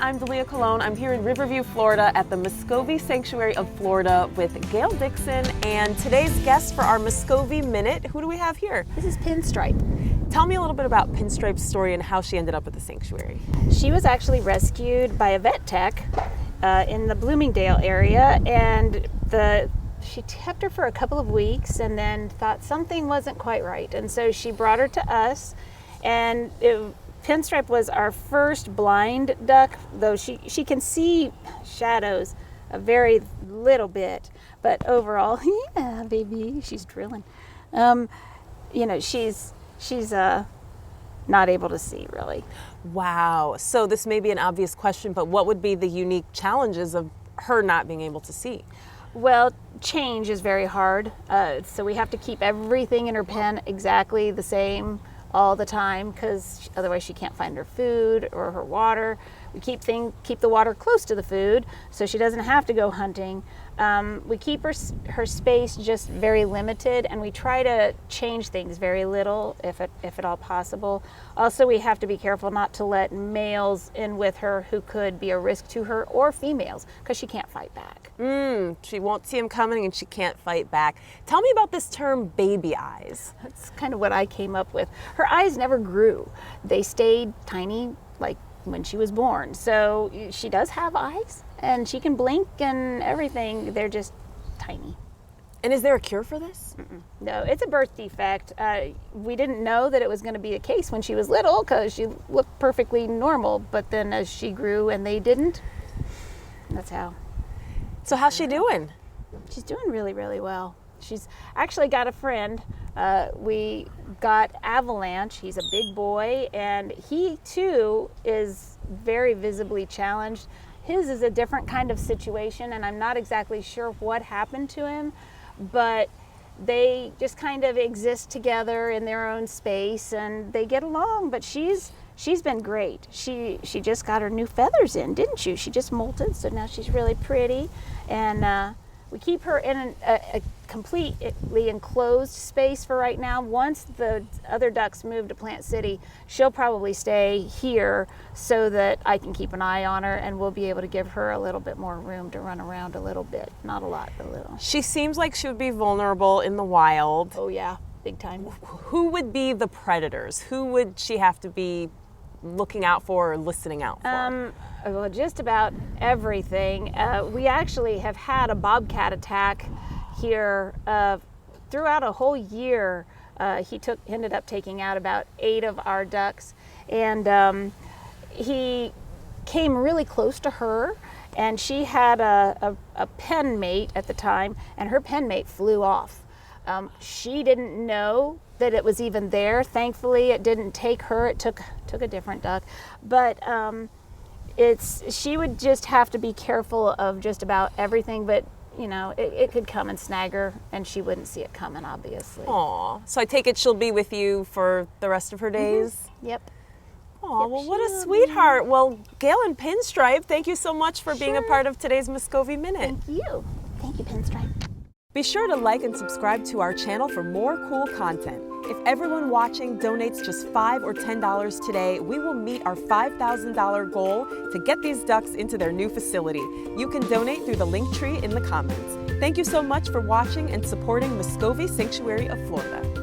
I'm Delia Colon. I'm here in Riverview, Florida at the Muscovy Sanctuary of Florida with Gail Dixon and today's guest for our Muscovy Minute. Who do we have here? This is Pinstripe. Tell me a little bit about Pinstripe's story and how she ended up at the sanctuary. She was actually rescued by a vet tech in the Bloomingdale area, and she kept her for a couple of weeks and then thought something wasn't quite right, and so she brought her to us. And Pinstripe was our first blind duck, though she can see shadows a very little bit, but overall, yeah, baby, she's drilling. She's not able to see really. Wow. So this may be an obvious question, but what would be the unique challenges of her not being able to see? Well, change is very hard. So we have to keep everything in her pen exactly the same all the time, because otherwise she can't find her food or her water. We keep the water close to the food so she doesn't have to go hunting. We keep her space just very limited, and we try to change things very little if at all possible. Also, we have to be careful not to let males in with her who could be a risk to her, or females, because she can't fight back. She won't see him coming and she can't fight back. Tell me about this term baby eyes. That's kind of what I came up with. Her eyes never grew. They stayed tiny like when she was born. So she does have eyes and she can blink and everything. They're just tiny. And is there a cure for this? No, it's a birth defect. We didn't know that it was going to be the case when she was little because she looked perfectly normal. But then as she grew and they didn't, that's how. So how's she doing? She's doing really, really well. She's actually got a friend. We got Avalanche. He's a big boy, and he too is very visibly challenged. His is a different kind of situation, and I'm not exactly sure what happened to him, but they just kind of exist together in their own space, and they get along. But she's been great. She just got her new feathers in, didn't you? She just molted, so now she's really pretty, and we keep her in a completely enclosed space for right now. Once the other ducks move to Plant City, she'll probably stay here so that I can keep an eye on her, and we'll be able to give her a little bit more room to run around a little bit. Not a lot, but a little. She seems like she would be vulnerable in the wild. Oh yeah, big time. Who would be the predators? Who would she have to be looking out for or listening out for? Well, just about everything. We actually have had a bobcat attack here throughout a whole year. He ended up taking out about 8 of our ducks, and he came really close to her, and she had a pen mate at the time, and her pen mate flew off. She didn't know that it was even there. Thankfully, it didn't take her. It took a different duck, but she would just have to be careful of just about everything. But it could come and snag her, and she wouldn't see it coming, obviously. Aw, so I take it she'll be with you for the rest of her days? Yep. Aw, well, what a sweetheart. Well, Gail and Pinstripe, thank you so much for being a part of today's Muscovy Minute. Thank you. Thank you, Pinstripe. Be sure to like and subscribe to our channel for more cool content. If everyone watching donates just $5 or $10 today, we will meet our $5,000 goal to get these ducks into their new facility. You can donate through the link tree in the comments. Thank you so much for watching and supporting Muscovy Sanctuary of Florida.